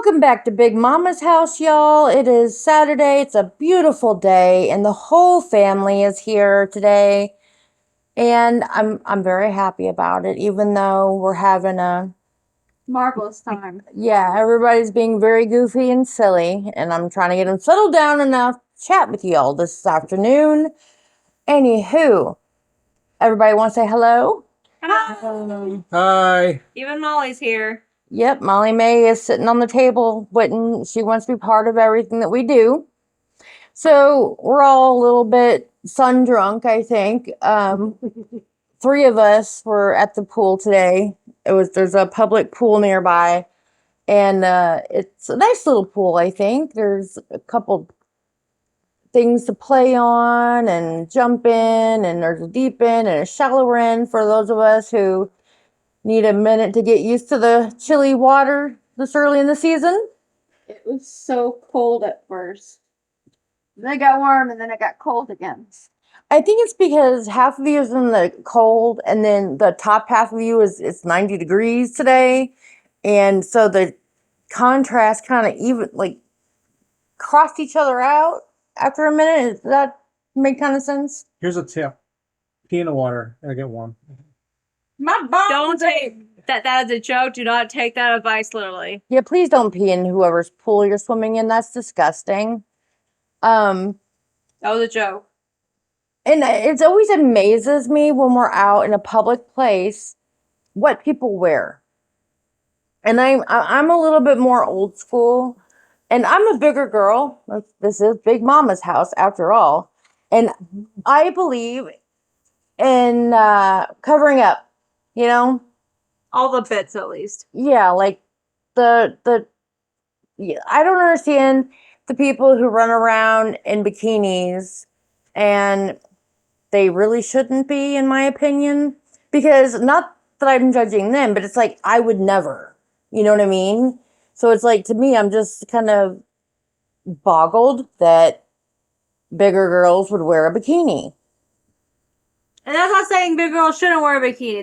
Welcome back to Big Mama's house, y'all. It is Saturday. It's a beautiful day, and the whole family is here today. And I'm very happy about it, even though we're having a marvelous time. yeah, everybody's being very goofy and silly, and I'm trying to get them settled down enough to chat with y'all this afternoon. Anywho, everybody want to say hello? Hi. Hi. Even Molly's here. Yep, Molly May is sitting on the table waiting. She wants to be part of everything that we do. So we're all a little bit sun drunk, I think. Three of us were at the pool today. There's a public pool nearby, and it's a nice little pool, I think. There's a couple things to play on and jump in, and there's a deep end and a shallow end for those of us who need a minute to get used to the chilly water this early in the season. It was so cold at first. Then it got warm and then it got cold again. I think it's because half of you is in the cold, and then the top half of you it's 90 degrees today, and so the contrast kind of even like crossed each other out after a minute. Does that make kind of sense? Here's a tip. Pee in the water. I get one. My bum. Don't take that. That is a joke. Do not take that advice literally. Yeah, please don't pee in whoever's pool you're swimming in. That's disgusting. That was a joke. And it always amazes me when we're out in a public place what people wear. And I'm a little bit more old school, and I'm a bigger girl. This is Big Mama's house after all, and I believe in covering up. You know, All the bits at least. yeah, like yeah, I don't understand the people who run around in bikinis, and they really shouldn't be, in my opinion, because not that I'm judging them, but it's like I would never. You know what I mean? So it's like, to me, I'm just kind of boggled that bigger girls would wear a bikini. And that's not saying big girls shouldn't wear a bikini.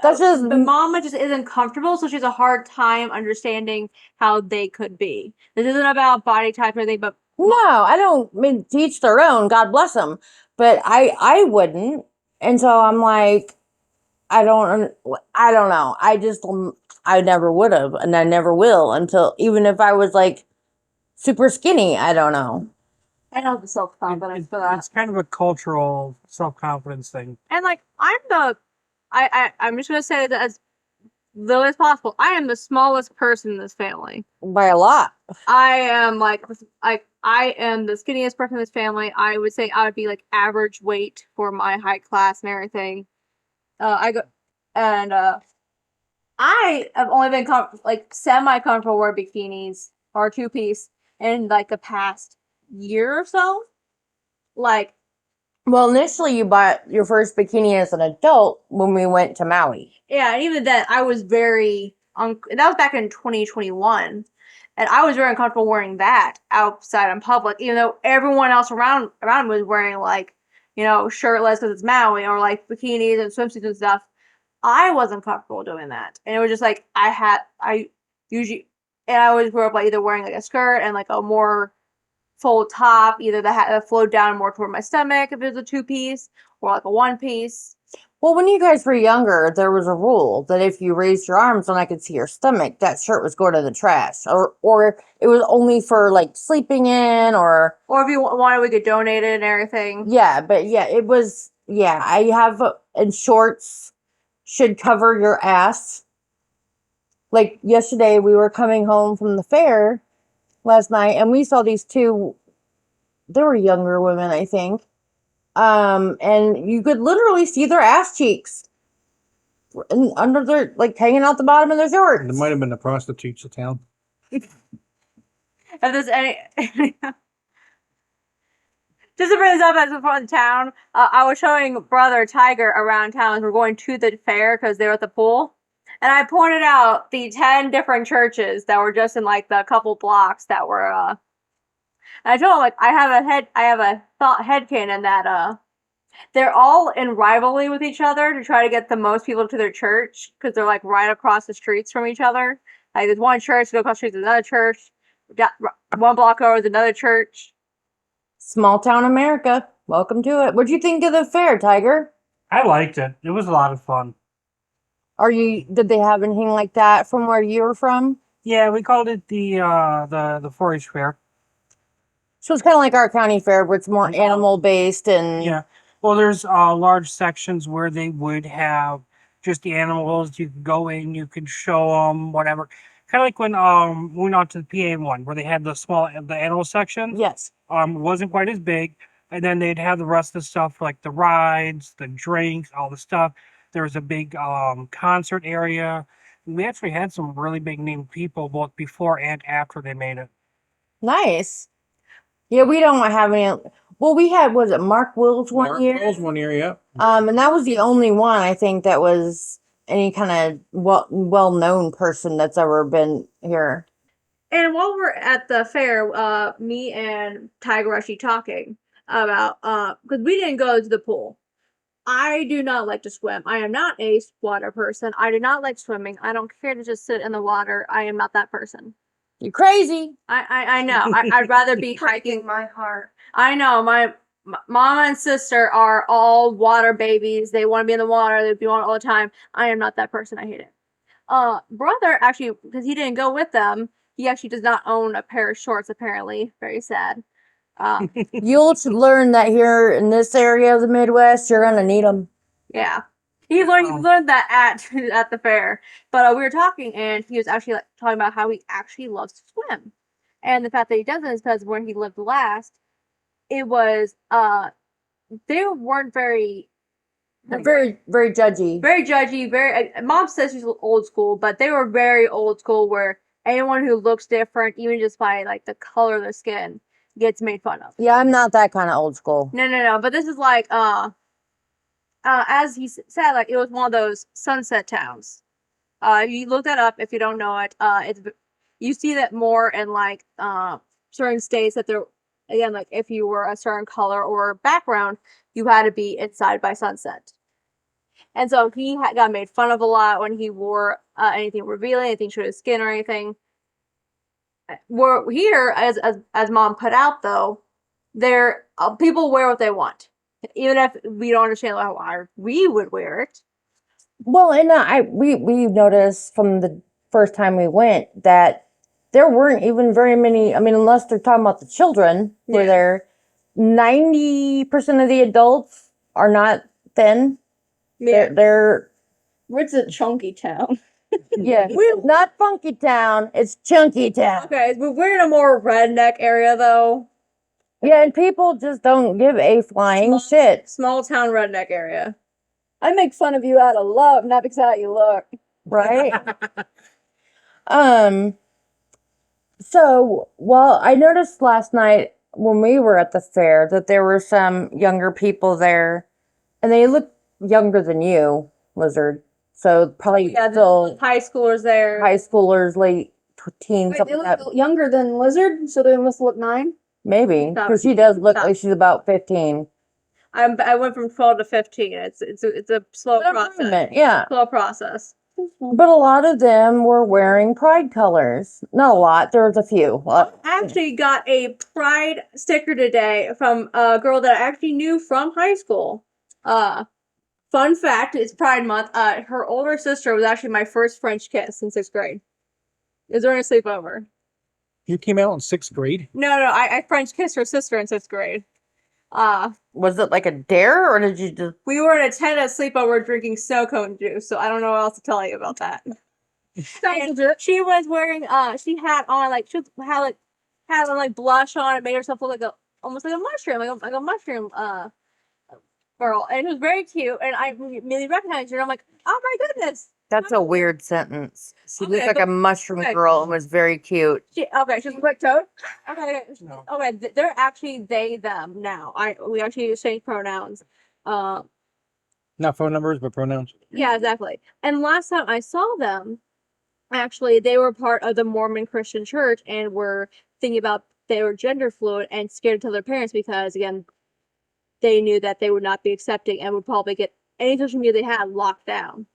That's just But Mama just isn't comfortable, so she has a hard time understanding how they could be. This isn't about body type or anything, but no. I don't mean, to each their own. God bless them, but I wouldn't, and so I'm like, I don't know. I never would have, and I never will until, even if I was like super skinny. I don't know. I don't have the self-confidence for that. It's kind of a cultural self-confidence thing. And like I'm just gonna say that as little as possible. I am the smallest person in this family. By a lot. I am I am the skinniest person in this family. I would say I would be like average weight for my height class and everything. I have only been semi comfortable wearing bikinis or two piece in like the past year or so. Like, Well, initially you bought your first bikini as an adult when we went to Maui. yeah, and even then, I was that was back in 2021, and I was very uncomfortable wearing that outside in public, even though everyone else around was wearing like, shirtless because it's Maui, or like bikinis and swimsuits and stuff. I wasn't comfortable doing that, and it was just like I usually, and I always grew up like either wearing like a skirt and like a more full top, either that flowed down more toward my stomach if it was a two piece, or like a one piece. Well, when you guys were younger, there was a rule that if you raised your arms and I could see your stomach, that shirt was going to the trash, or it was only for like sleeping in, or if you wanted, we could donate it and everything. Yeah, but yeah, it was, yeah. I have, and shorts should cover your ass. Like yesterday, we were coming home from the fair last night, and we saw these two. They were younger women, I think. And you could literally see their ass cheeks and under their, like, hanging out the bottom of their shorts. It might have been the prostitutes of town. If there's any, just to bring this up as a fun town, I was showing Brother Tiger around town as we're going to the fair because they were at the pool, and I pointed out the 10 different churches that were just in like the couple blocks that were. And I told him, like, I have a headcanon that they're all in rivalry with each other to try to get the most people to their church because they're like right across the streets from each other. Like there's one church, go across the street, there's another church. One block over, there's another church. Small town America. Welcome to it. What'd you think of the fair, Tiger? I liked it. It was a lot of fun. Did they have anything like that from where you were from? Yeah, we called it the 4-H fair. So it's kind of like our county fair, where it's more animal based and Yeah. Well, there's large sections where they would have just the animals. You could go in, you could show them whatever. Kind of like when we went out to the PA one where they had the animal section. yes. It wasn't quite as big, and then they'd have the rest of the stuff like the rides, the drinks, all the stuff. There was a big concert area. We actually had some really big name people both before and after they made it. Nice. Yeah, we don't have any. Well, we had, was it Mark Wills one year? Mills 1 year, yeah. And that was the only one I think that was any kind of well known person that's ever been here. And while we're at the fair, me and Tiger were actually talking about because we didn't go to the pool. I do not like to swim. I am not a water person. I do not like swimming. I don't care to just sit in the water. I am not that person. You're crazy. I know. I'd rather be hiking. My heart. I know. My mama and sister are all water babies. They want to be in the water. They be on all the time. I am not that person. I hate it. Brother actually, because he didn't go with them, he actually does not own a pair of shorts. Apparently, very sad. You'll learn that here in this area of the Midwest, you're gonna need them. Yeah. He learned that at the fair. But we were talking, and he was actually like, talking about how he actually loves to swim, and the fact that he doesn't is because when he lived last, it was they weren't very Very, very judgy. very judgy. Very mom says she's old school, but they were very old school where anyone who looks different, even just by like the color of their skin, gets made fun of. Yeah, I'm not that kind of old school. No. But this is like as he said, like it was one of those sunset towns. You look that up if you don't know it. You see that more in like certain states that they're again like if you were a certain color or background, you had to be inside by sunset. And so he got made fun of a lot when he wore anything revealing, anything showing his skin or anything. We're here, as mom put out though, there people wear what they want, even if we don't understand why we would wear it. Well, and we noticed from the first time we went that there weren't even very many. I mean, unless they're talking about the children, were Yeah. there 90% of the adults are not thin. They're It's a chunky town. yeah, not funky town. It's chunky town. Okay, but we're in a more redneck area though. Yeah, and people just don't give a flying shit, Small town redneck area. I make fun of you out of love, not because of how you look. right? So, well, I noticed last night when we were at the fair that there were some younger people there, and they look younger than you, Lizard. So probably Yeah, still high schoolers there. high schoolers, late teens, Wait, they something like look that. younger than Lizard, so they must look 9. Maybe, Stop. because she does look Stop. like she's about 15. I went from 12 to 15. It's a slow An process. improvement, yeah. Slow process. But a lot of them were wearing pride colors. Not a lot. There was a few. I actually got a pride sticker today from a girl that I actually knew from high school. Fun fact, it's Pride Month. Her older sister was actually my first French kiss in 6th grade. It was during a sleepover. You came out in 6th grade? No, I French kissed her sister in 6th grade. Was it like a dare, or did you just? We were in a tent at sleepover drinking snow cone juice, so I don't know what else to tell you about that. And she was wearing she had on like had on like blush on. It made herself look like almost like a mushroom, like a mushroom girl, and it was very cute. And I immediately recognized her. And I'm like, oh my goodness. That's a weird sentence. She looked Okay, like a mushroom girl and was very cute. She's a quick toad. Okay, No. okay, they're actually they them now. We actually exchange pronouns. Not phone numbers, but pronouns. Yeah, exactly. And last time I saw them, actually, they were part of the Mormon Christian church and were thinking about they were gender fluid and scared to tell their parents because, again, they knew that they would not be accepting and would probably get any social media they had locked down.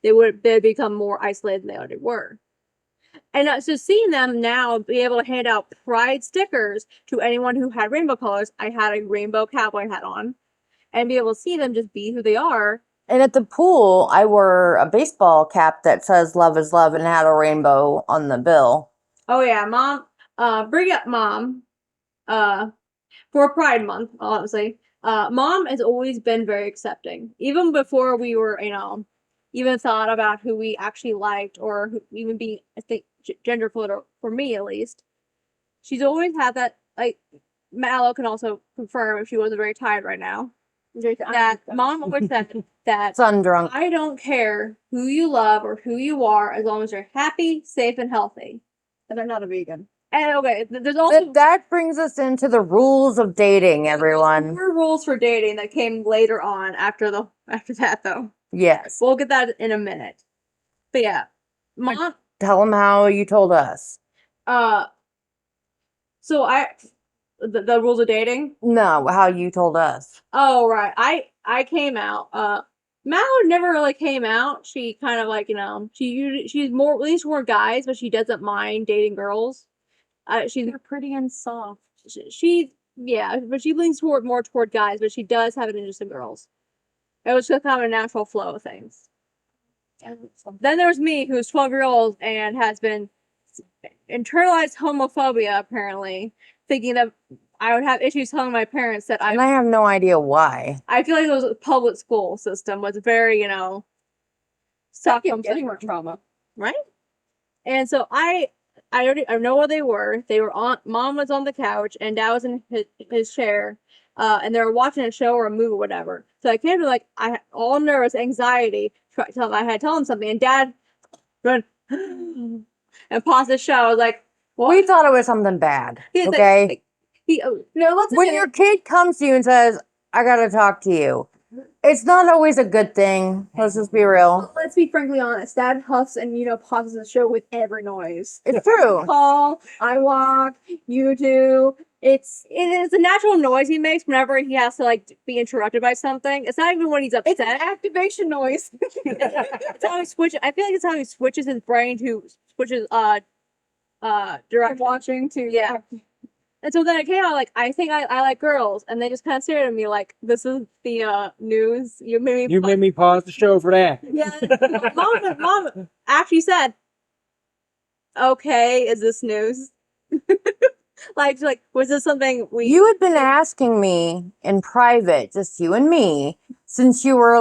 They'd become more isolated than they already were. And so seeing them now be able to hand out pride stickers to anyone who had rainbow colors, I had a rainbow cowboy hat on, and be able to see them just be who they are. And at the pool, I wore a baseball cap that says "Love is Love" and had a rainbow on the bill. Oh yeah, mom, bring up mom, for Pride Month, obviously. Mom has always been very accepting, even before we were, even thought about who we actually liked or who even be, I think, gender fluid, or for me at least. She's always had that, like, Mallow can also confirm if she wasn't very tired right now. That mom always said that Sun drunk. I don't care who you love or who you are as long as you're happy, safe, and healthy. And I'm not a vegan. And okay, there's also That brings us into the rules of dating, everyone. more rules for dating that came later on after that though. Yes. We'll get that in a minute. But yeah, mom. Tell them how you told us. So the rules of dating. No, how you told us. Oh right, I came out. Mallow never really came out. She kind of like she's more leans toward guys, but she doesn't mind dating girls. She's pretty and soft. She yeah, but she leans more toward guys, but she does have an interest in girls. It was just kind of a natural flow of things. Then there's me, who's 12 years old and has been internalized homophobia, apparently, thinking that I would have issues telling my parents that And I have no idea why. I feel like the public school system was very, Stockholm getting more trauma. right? And so I know where they were. They were on. Mom was on the couch, and Dad was in his chair, and they were watching a show or a movie or whatever. So I came to I all nervous, anxiety. I had to tell him something, and Dad went and paused the show. I was like, "What?" We thought it was something bad. He's Okay. no, When your kid comes to you and says, "I gotta talk to you," it's not always a good thing. Let's just be real. Let's be frankly honest. Dad huffs and pauses the show with every noise. It's true. Call, I walk, you do. it is a natural noise he makes whenever he has to be interrupted by something. It's not even when he's upset. It's an activation noise. It's how he switches. I feel like it's how he switches his brain to switches Direct watching too. Yeah. And so then it came out I think I like girls, and they just kind of stared at me like, this is the news. You made me pause the show for that. Yeah. Mom actually said, "Okay, is this news?" Was this something we? You had been asking me in private, just you and me, since you were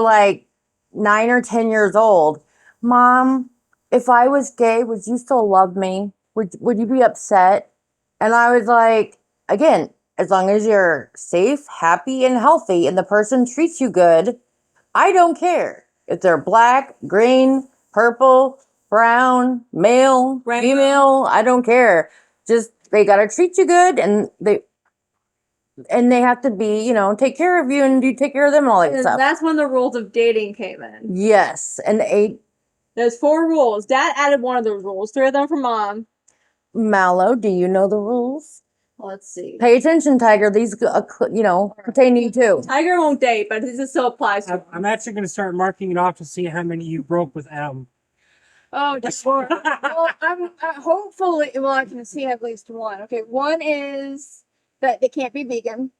9 or 10 years old. Mom, if I was gay, would you still love me? Would you be upset? And I was like, again, as long as you're safe, happy, and healthy, and the person treats you good, I don't care. If they're black, green, purple, brown, male, Rainbow. female, I don't care. Just they gotta treat you good, and they have to be, take care of you, and you take care of them and all that And stuff. that's when the rules of dating came in. Yes, and 8 There's 4 rules. Dad added one of those rules. 3 of them for Mom. Mallow, do you know the rules? Let's see. Pay attention, Tiger. These, pertain to you too. Tiger won't date, but this still applies to him. I'm actually going to start marking it off to see how many you broke with M. Oh, Well, I'm hopefully. Well, I can see at least one. Okay, one is that they can't be vegan.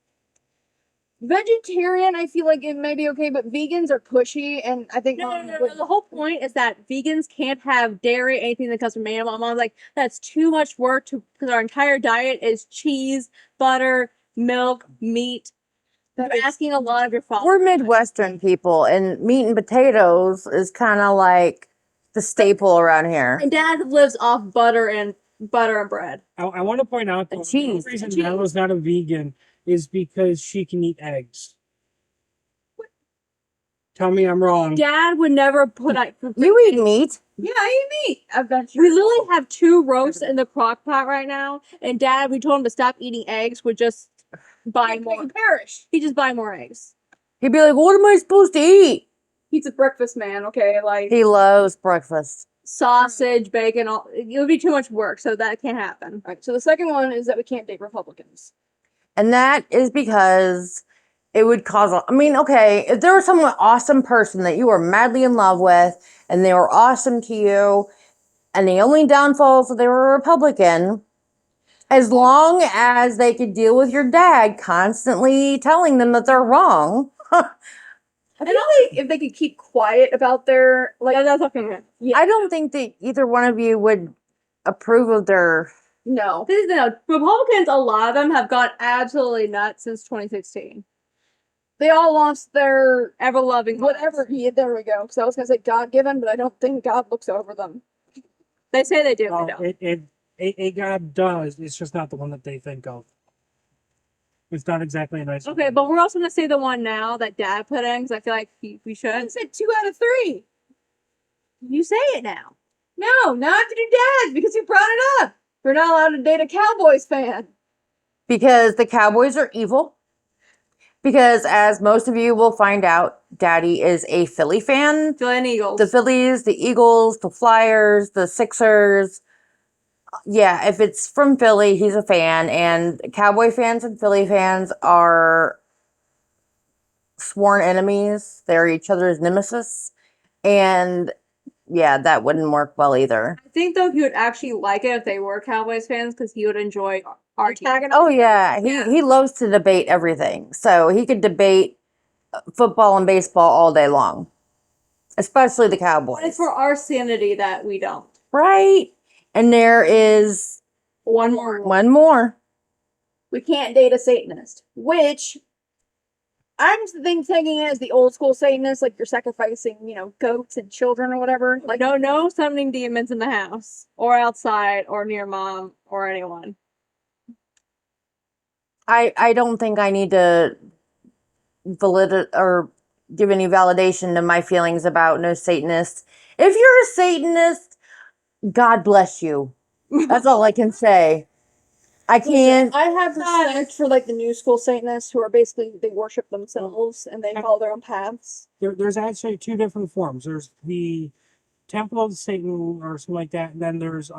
Vegetarian, I feel like it may be okay, but vegans are pushy, and I think No. The whole point is that vegans can't have dairy, anything that comes from animal. Mom's like, that's too much work because our entire diet is cheese, butter, milk, meat. They're asking a lot of your father. We're Midwestern people, and meat and potatoes is kind of like the staple around here. And Dad lives off butter and bread. I want to point out, though, the cheese. reason Mallow's not a vegan is because she can eat eggs. Tell me I'm wrong. Dad would never put. You eat meat. Yeah, I eat meat. I've got you. We literally have 2 roasts in the crock pot right now, and Dad, we told him to stop eating eggs. Would just buy more. You perish. He just buy more eggs. He'd be like, "What am I supposed to eat?" He's a breakfast man. Okay, He loves breakfast. Sausage, bacon, all. It would be too much work, so that can't happen. All right. So the second one is that we can't date Republicans. And that is because it would cause, okay, if there was some awesome person that you were madly in love with and they were awesome to you And the only downfall if they were a Republican, as long as they could deal with your dad constantly telling them that they're wrong. I feel like if they could keep quiet about their like that's okay. yeah, I don't think that either one of you would approve of their. no. This is the Republicans. A lot of them have gone absolutely nuts since 2016. They all lost their Ever loving whatever. Yeah, there we go. Because I was gonna say God given, but I don't think God looks over them. They say they do. Oh, They don't. a God does. It's just not the one that they think of. It's not exactly a nice. Okay, but we're also gonna say the one now that Dad put in because I feel like we I should. said 2 out of 3. You say it now. No, not to do dads because you brought it up. We're not allowed to date a Cowboys fan. Because the Cowboys are evil. Because as most of you will find out, Daddy is a Philly fan. Philly and Eagles. The Phillies, the Eagles, the Flyers, the Sixers. Yeah, if it's from Philly, he's a fan. And Cowboy fans and Philly fans are sworn enemies. They're each other's nemesis. And yeah, that wouldn't work well either. I think though he would actually like it if they were Cowboys fans because he would enjoy our team. Oh yeah, he loves to debate everything. So he could debate football and baseball all day long, especially the Cowboys. But it's for our sanity that we don't. Right. And there is One more. one more. We can't date a Satanist, which I'm thinking as the old school Satanist, like you're sacrificing, goats and children or whatever. Like, No summoning demons in the house or outside or near mom or anyone. I don't think I need to validate or give any validation to my feelings about no Satanists. If you're a Satanist, God bless you. That's all I can say. I can't. I have respect for like the new school Satanists who are basically they worship themselves and they follow their own paths. There's actually 2 different forms. There's the Temple of Satan or something like that, and then there's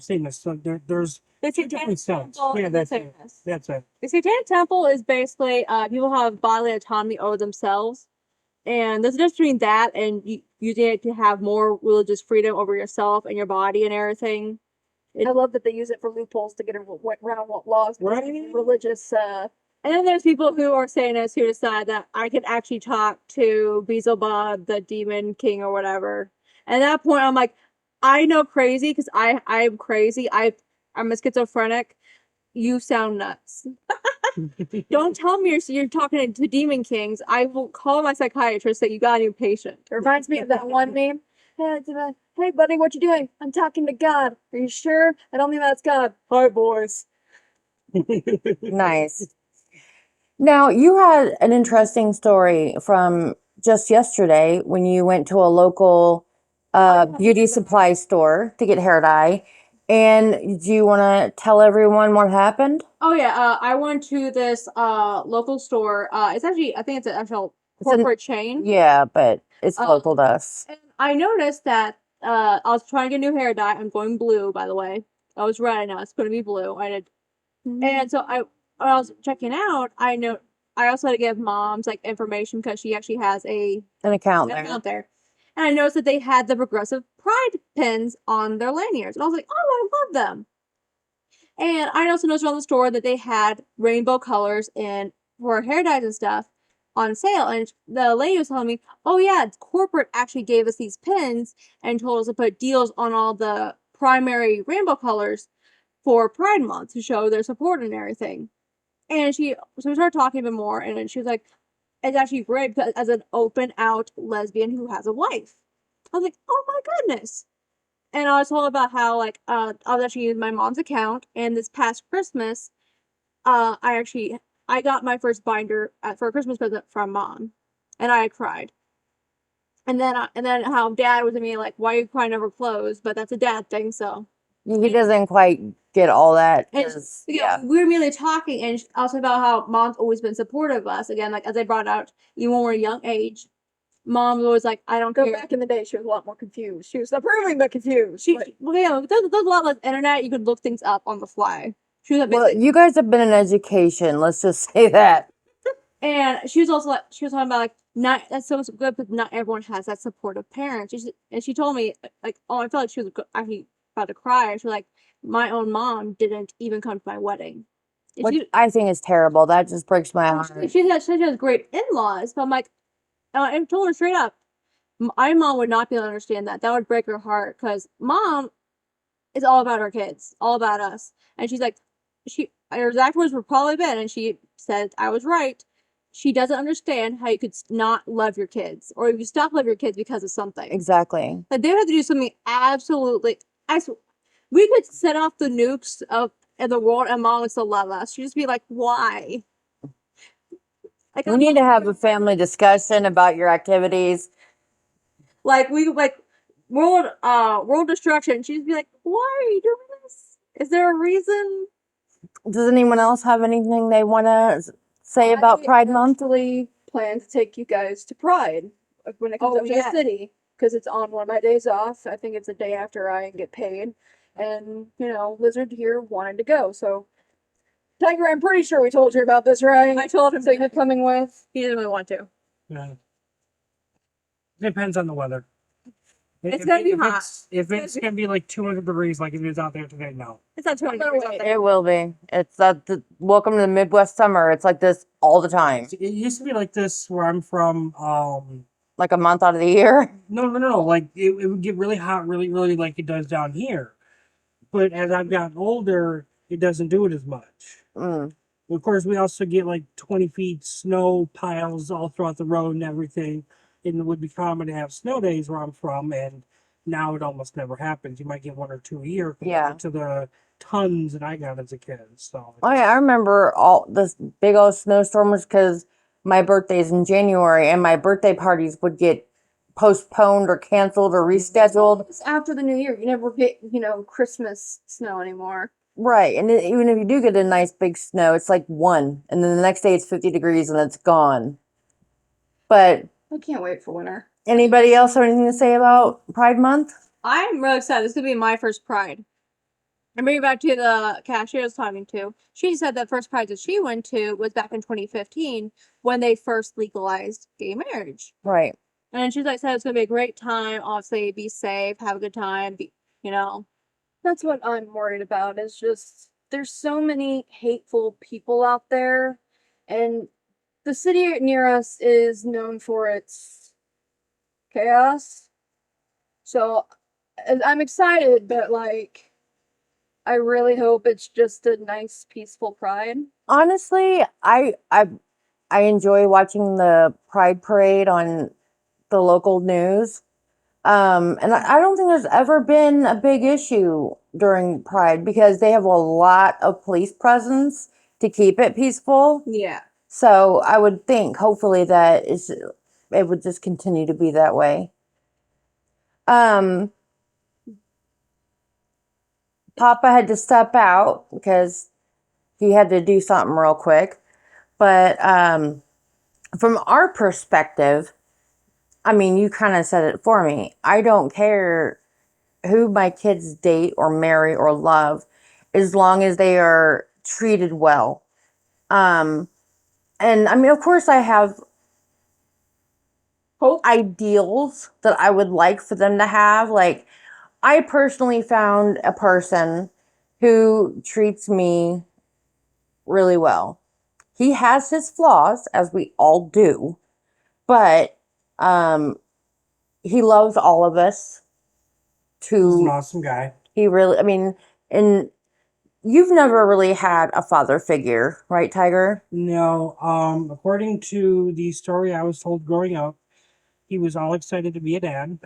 Satanists. So there's The 2 Satanic different sects. Temple Yeah, and the that's it. Satanists. That's it. The Satanic Temple is basically people have bodily autonomy over themselves. And there's a difference between that and using it to have more religious freedom over yourself and your body and everything. I love that they use it for loopholes to get around what laws, Right. religious. And then there's people who are Satanists who decide that I could actually talk to Beelzebub, the demon king or whatever. And at that point, I'm like, I know crazy because I'm crazy. I'm a schizophrenic. You sound nuts. Don't tell me you're talking to demon kings. I will call my psychiatrist that you got a new patient. It reminds me of that one meme. Hey, buddy, what you doing? I'm talking to God. Are you sure? I don't think that's God. Hi, boys. Nice. Now, you had an interesting story from just yesterday when you went to a local beauty supply store to get hair dye. And do you want to tell everyone what happened? Oh yeah, I went to this local store. It's actually I think it's an actual It's an- corporate chain. Yeah, but it's local to us. And I noticed that I was trying to get new hair dye. I'm going blue, by the way. I was red now. It's going to be blue. I did, and so when I was checking out, I also had to give mom's like information because she actually has An account an there. account there. And I noticed that they had the progressive pride pins on their lanyards, and I was like, oh, I love them. And I also noticed around the store that they had rainbow colors and for hair dyes and stuff on sale. And the lady was telling me, oh yeah, corporate actually gave us these pins and told us to put deals on all the primary rainbow colors for Pride Month to show their support and everything. And so we started talking a bit more, and then she was like, it's actually great because as an open out lesbian who has a wife. I was like, oh my goodness. And I was told about how I was actually using my mom's account, and this past Christmas, I got my first binder for a Christmas present from mom, and I cried. And then how dad was to me like, why are you crying over clothes? But that's a dad thing, so. He doesn't quite get all that. And 'cause- yeah, we were immediately talking, and also about how mom's always been supportive of us. Again, like as I brought out, even when we're a young age, mom was always like, I don't Go care. back in the day, she was a lot more confused. She was approving but confused. Well, yeah, there's a lot less internet. You could look things up on the fly. She was Well, you guys have been in education. Let's just say that. and she was also like, she was talking about like, not that's so good, but not everyone has that supportive parent. And she told me like, oh, I felt like she was actually about to cry. She's like, my own mom didn't even come to my wedding. And Which I think is terrible. That just breaks my heart. she has great in-laws, but I'm like, I told her straight up, my mom would not be able to understand that. That would break her heart because mom is all about her kids, all about us. And she's like, her exact words were probably been, and she said, I was right. She doesn't understand how you could not love your kids, or if you stop loving your kids because of something. Exactly. Like, they would have to do something absolutely. We could set off the nukes of in the world, and mom would still love us. She'd just be like, why? Like, We need to have a family discussion about your activities. like world destruction. She'd be like, why are you doing this? Is there a reason? Does anyone else have anything they want to say about Pride Month? Actually plan to take you guys to Pride when it comes up to the city because it's on one of my days off. I think it's the day after I get paid, and Lizard here wanted to go. So, Tiger, I'm pretty sure we told you about this, right? I told him So you're coming with. he didn't really want to. Yeah. Depends on the weather. It's gonna be hot. If it's gonna be like 200 degrees, like it is out there today, no. It's not 20 degrees out there. It will be. It's welcome to the Midwest summer. It's like this all the time. It used to be like this where I'm from. Like a month out of the year. No. Like it would get really hot, really, really like it does down here. But as I've gotten older, it doesn't do it as much. Mm. Of course, we also get like 20 feet snow piles all throughout the road and everything. And it would be common to have snow days where I'm from, and now it almost never happens. You might get 1 or 2 a year compared to the tons that I got as a kid. So Oh yeah, I remember all this big old snowstorms because my birthday's in January, and my birthday parties would get postponed or canceled or rescheduled. It's after the new year. You never get Christmas snow anymore. Right, and even if you do get a nice big snow, it's like one, and then the next day it's 50 degrees and it's gone. But I can't wait for winter. anybody else have anything to say about Pride Month? I'm really excited. This is gonna be my first Pride. And bringing back to the cashier I was talking to, she said that first Pride that she went to was back in 2015 when they first legalized gay marriage. Right. And she's like, said it's gonna be a great time. Obviously, be safe, have a good time. That's what I'm worried about. Is just there's so many hateful people out there, and the city near us is known for its chaos. So I'm excited, but I really hope it's just a nice, peaceful Pride. Honestly, I enjoy watching the Pride Parade on the local news. And I don't think there's ever been a big issue during Pride because they have a lot of police presence to keep it peaceful. Yeah. So I would think, hopefully, that it would just continue to be that way. Papa had to step out because he had to do something real quick. But from our perspective, I mean, you kind of said it for me. I don't care who my kids date or marry or love as long as they are treated well. And I mean, of course, I have ideals that I would like for them to have. Like, I personally found a person who treats me really well. He has his flaws, as we all do, but he loves all of us. he's an awesome guy. He really, I mean, and you've never really had a father figure, right, Tiger? No, according to the story I was told growing up, he was all excited to be a dad.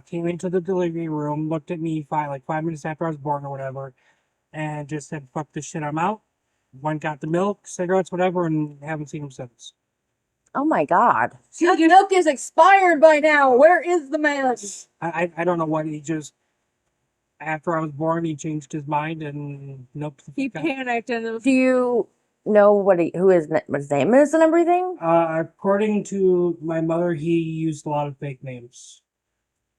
Came into the delivery room, looked at me 5 minutes after I was born or whatever, and just said, "Fuck this shit, I'm out." Went, got the milk, cigarettes, whatever, and haven't seen him since. Oh my God. That milk is expired by now. Where is the man? I don't know what he just. After I was born, he changed his mind and nope. He panicked and Do you know what his name is and everything? According to my mother, he used a lot of fake names.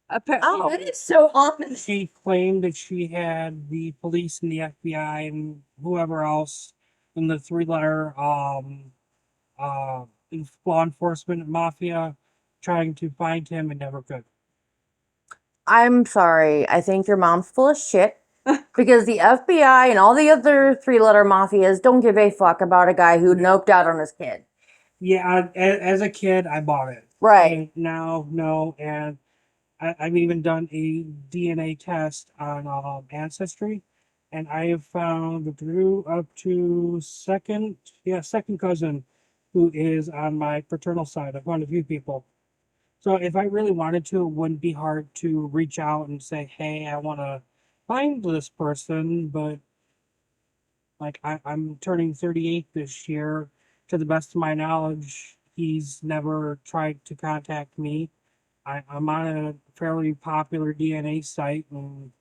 apparently, That is so ominous. She claimed that she had the police and the FBI and whoever else in the three-letter law enforcement mafia trying to find him and never could. I'm sorry. I think your mom's full of shit because the FBI and all the other three-letter mafias don't give a fuck about a guy who noped out on his kid. Yeah, as a kid, I bought it. Right. And now, no, and I've even done a DNA test on Ancestry, and I have found through up to second cousin who is on my paternal side. I've found a few people. So if I really wanted to, it wouldn't be hard to reach out and say, hey, I want to find this person, but like I'm turning 38 this year. To the best of my knowledge, he's never tried to contact me. I'm on a fairly popular DNA site, and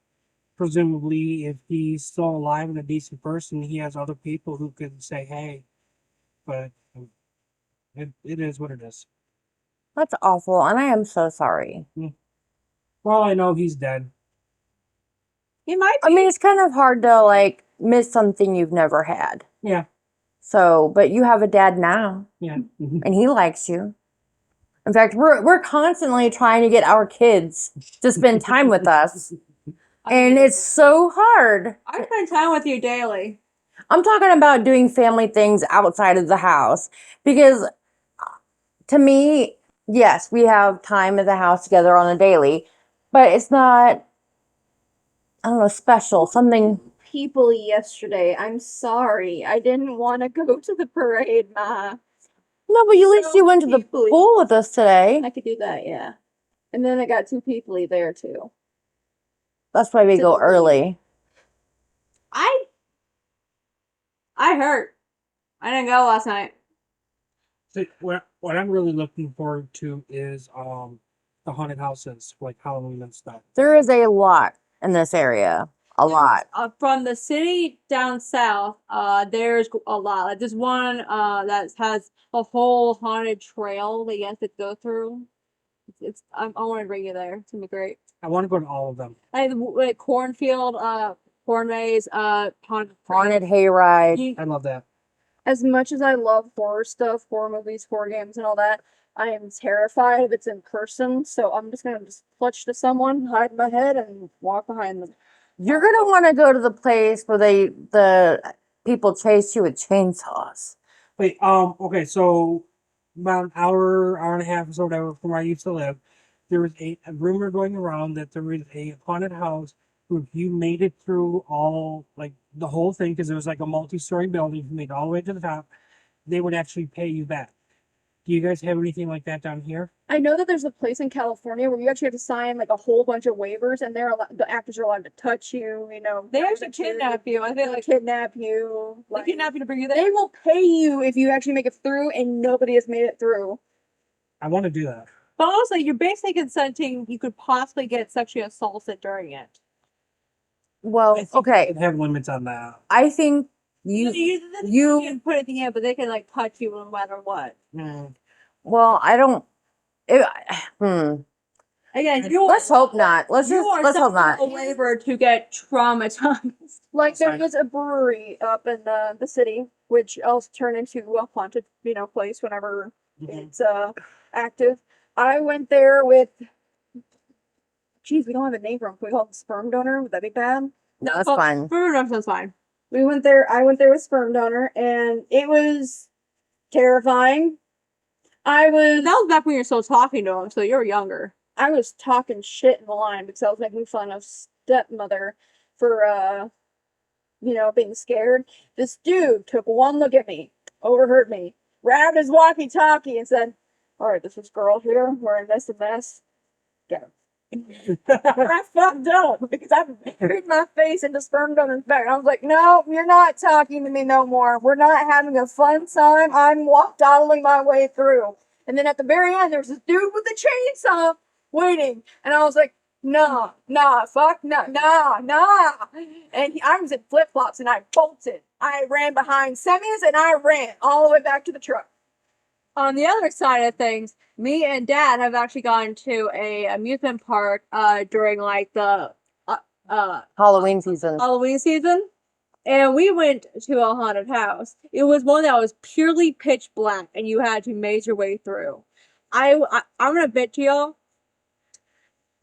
presumably, if he's still alive and a decent person, he has other people who can say, hey, but it is what it is. That's awful, and I am so sorry. Well, I know he's dead. He might I be. mean, it's kind of hard to like miss something you've never had. Yeah, So, but you have a dad now, yeah. and he likes you. In fact, we're constantly trying to get our kids to spend time with us, and it's so hard. I spend time with you daily. I'm talking about doing family things outside of the house because to me, yes, we have time at the house together on a daily, but it's not, I don't know, special. Something. People yesterday. I'm sorry. I didn't want to go to the parade, Ma. No, but at least So you went to the people-y. pool with us today. I could do that, yeah. And then I got two people there too. That's why we To go the early. I hurt. I didn't go last night. So what I'm really looking forward to is the haunted houses, like Halloween and stuff. There is a lot in this area. A lot. From the city down south, there's a lot. Like there's one that has a whole haunted trail that you have to go through. I want to bring you there. It's gonna be great. I want to go to all of them. Like cornfield, corn maze, Haunted hayride. I love that. As much as I love horror stuff, horror movies, horror games, and all that, I am terrified if it's in person. So I'm just gonna clutch to someone, hide my head, and walk behind them. You're gonna want to go to the place where the people chase you with chainsaws. Wait, okay, so about an hour and a half or so, whatever, from where I used to live, there was a rumor going around that there was a haunted house where if you made it through all, like, the whole thing, because it was like a multi-story building, if you made it all the way to the top, they would actually pay you back. Do you guys have anything like that down here? I know that there's a place in California where you actually have to sign like a whole bunch of waivers, and the actors are allowed to touch you. You know, they actually kidnap you. I think they kidnap you. they kidnap you to bring you there. They will pay you if you actually make it through, and nobody has made it through. I want to do that. But also, you're basically consenting. You could possibly get sexually assaulted during it. Well, I think okay. they have limits on that. I think You can put anything in, but they can like touch you no matter what. well, I don't. Again, Let's hope not. Let's hope not. a waiver to get traumatized. Like there was a brewery up in the city, which else turned into a haunted, place whenever it's active. I went there with. Geez, we don't have a name for him. Can we call him sperm donor? Would that be bad? No, that's fine. That's fine. We went there. I went there with sperm donor, and it was terrifying. That was back when you were still talking to him, so you were younger. I was talking shit in the line because I was making fun of stepmother for being scared. This dude took one look at me, overheard me, grabbed his walkie-talkie, and said, "All right, this is girl here. We're in this and this. Get him." I fucked up because I buried my face into sperm donor's back. I was like, "No, you're not talking to me no more. We're not having a fun time. I'm dawdling my way through." And then at the very end, there was this dude with the chainsaw waiting, and I was like, "Nah, fuck, nah." And I was in flip flops, and I bolted. I ran behind semis, and I ran all the way back to the truck. On the other side of things, me and Dad have actually gone to a amusement park during like the Halloween season. Halloween season, and we went to a haunted house. It was one that was purely pitch black, and you had to maze your way through. I'm gonna bet to y'all,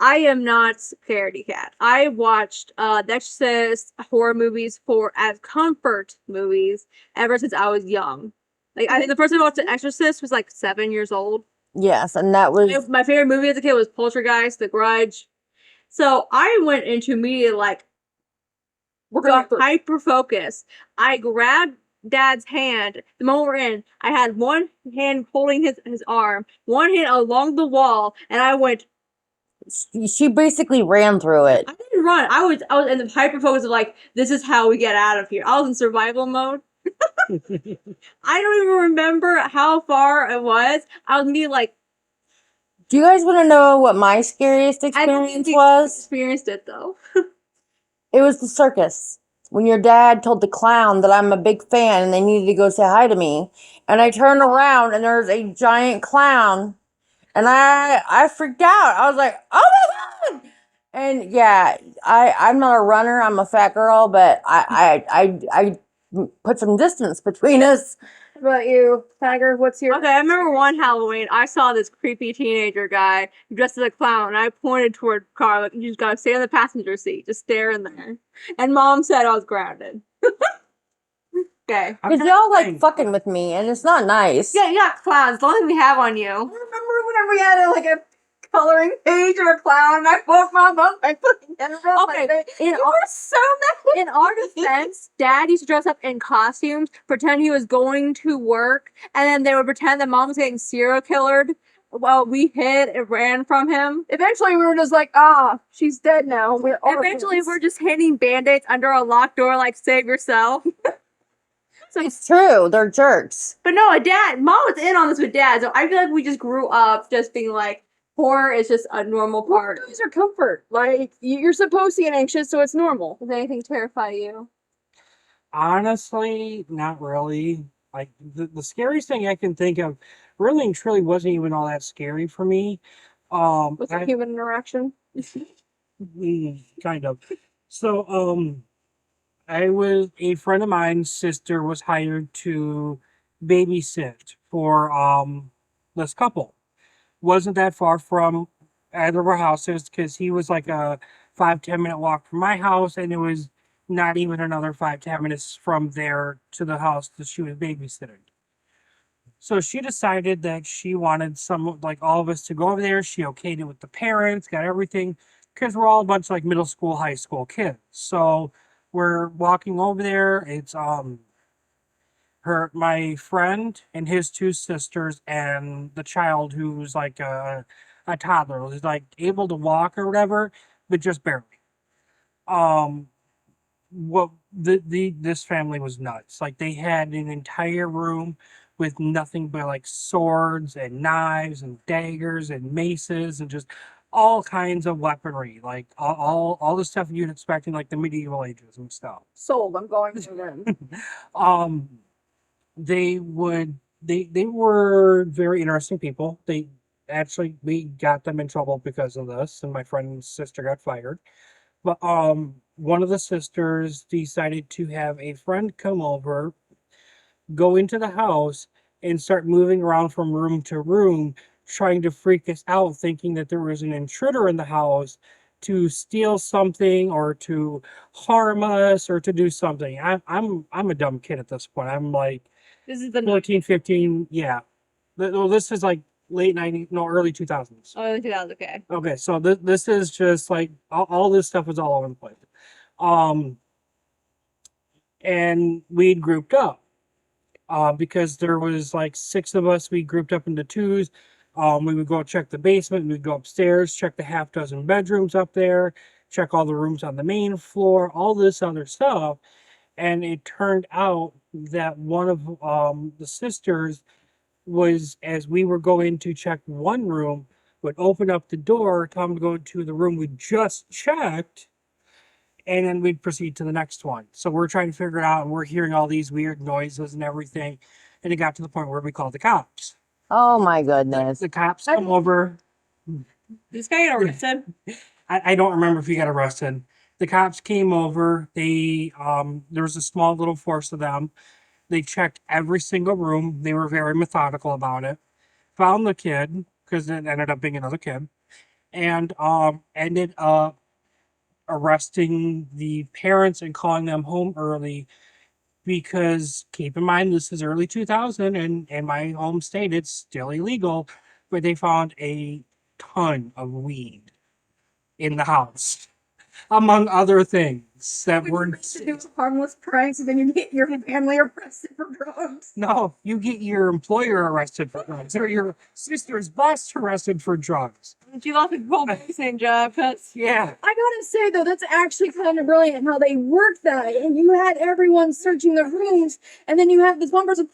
I am not scaredy cat. I watched The Exorcist horror movies for as comfort movies ever since I was young. Like I think the first time I watched The Exorcist was like 7 years old. Yes, and that was My favorite movie as a kid was Poltergeist, The Grudge. So I went into media like hyper focus. I grabbed Dad's hand the moment we're in. I had one hand holding his arm, one hand along the wall, and I went. she basically ran through it. I didn't run. I was in the hyper focus of like, this is how we get out of here. I was in survival mode. I don't even remember how far it was. I was me like. Do you guys want to know what my scariest I don't think experience you was? experienced it though. It was the circus. When your dad told the clown that I'm a big fan and they needed to go say hi to me. And I turned around and there's a giant clown. And I freaked out. I was like, oh my God. And yeah, I'm not a runner. I'm a fat girl, but I put some distance between us. What about you, Tiger? What's your Okay, I remember one Halloween, I saw this creepy teenager guy dressed as a clown, and I pointed toward car, like, you just gotta stay in the passenger seat, just stare in there. And Mom said I was grounded. Okay. I'm Because trying to y'all like think. fucking with me and it's not nice. Yeah, you got clowns. The only thing we have on you. remember whenever we had a coloring page of a clown and I broke my mom by putting it around my face. In You were so mad. in our defense, Dad used to dress up in costumes, pretend he was going to work, and then they would pretend that Mom was getting serial killered while we hid and ran from him. Eventually we were just like, she's dead now. Eventually, we're just hiding band-aids under a locked door, like, save yourself. It's true. They're jerks. But no, Dad, Mom was in on this with Dad, so I feel like we just grew up just being like, horror is just a normal part. These are comfort. Like, you're supposed to get anxious, so it's normal. Does anything terrify you? Honestly, not really. Like the scariest thing I can think of really and truly wasn't even all that scary for me. With the I- human interaction. kind of. So, I was a friend of mine's sister was hired to babysit for this couple. Wasn't that far from either of our houses because he was like a 5-10 minute walk from my house, and it was not even another 5-10 minutes from there to the house that she was babysitting. So she decided that she wanted some, like all of us to go over there. She okayed it with the parents, got everything, because we're all a bunch of like middle school, high school kids. So we're walking over there. It's my friend and his two sisters and the child who's like a toddler, who's like able to walk or whatever, but just barely. Um what this family was nuts. Like they had an entire room with nothing but like swords and knives and daggers and maces and just all kinds of weaponry, like all the stuff you'd expect in like the medieval ages and stuff. Sold. I'm going to them. um they were very interesting people. They actually we got them in trouble because of this, and my friend's sister got fired. But one of the sisters decided to have a friend come over, go into the house, and start moving around from room to room, trying to freak us out, thinking that there was an intruder in the house to steal something or to harm us or to do something. I'm a dumb kid at this point. I'm like This is the 14, 15, yeah. Well, this is like late 90s, no, early 2000s. Oh, 2000, okay. Okay, so this is just like all this stuff was all over the place. And we'd grouped up because there was like 6 of us. We grouped up into twos. We would go check the basement. We'd go upstairs, check the half dozen bedrooms up there, check all the rooms on the main floor, all this other stuff. And it turned out that one of the sisters was, as we were going to check one room, would open up the door, tell them to go to the room we just checked, and then we'd proceed to the next one. So we're trying to figure it out, and we're hearing all these weird noises and everything. And it got to the point where we called the cops. Oh my goodness. The cops come over. This guy got arrested. I don't remember if he got arrested. The cops came over. They there was a small little force of them. They checked every single room. They were very methodical about it. Found the kid, because it ended up being another kid. and ended up arresting the parents and calling them home early because keep in mind this is early 2000 and in my home state it's still illegal, but they found a ton of weed in the house, among other things that were to do harmless pranks, and then you get your family arrested for drugs. no, you get your employer arrested for drugs or your sister's boss arrested for drugs. She lost a gold policing job. Yeah. I gotta say though, that's actually kind of brilliant how they worked that. And you had everyone searching the rooms, and then you have this one person.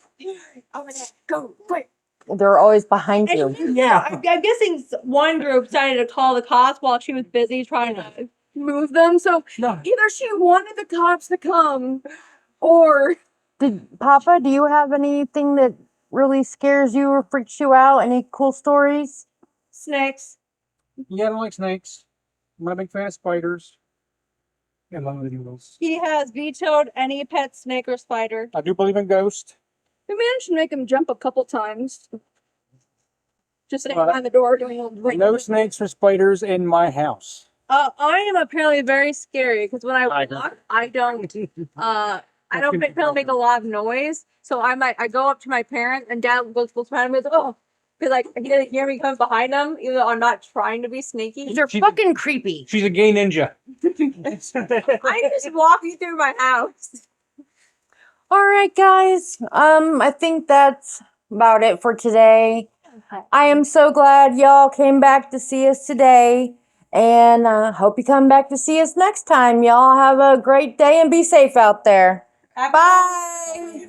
I'm gonna go quick. They're always behind you. Yeah. I'm guessing one group decided to call the cops while she was busy trying to. Move them. So No. either she wanted the cops to come, or Papa, do you have anything that really scares you or freaks you out? Any cool stories? Snakes. Yeah, I don't like snakes. I'm not a big fan of spiders. And love the noodles. He has vetoed any pet snake or spider. I do believe in ghosts. we managed to make him jump a couple times. Just sitting Well, behind the door doing all the No snakes or spiders in my house. I am apparently very scary because when I Tiger. walk, I don't apparently make a lot of noise. So I go up to my parents and dad goes behind me and goes, oh, because like he doesn't hear me come behind them, even though I'm not trying to be sneaky. They're fucking creepy. She's a gay ninja. I'm just walking through my house. All right, guys. I think that's about it for today. I am so glad y'all came back to see us today, and hope you come back to see us next time. Y'all have a great day and be safe out there. Bye.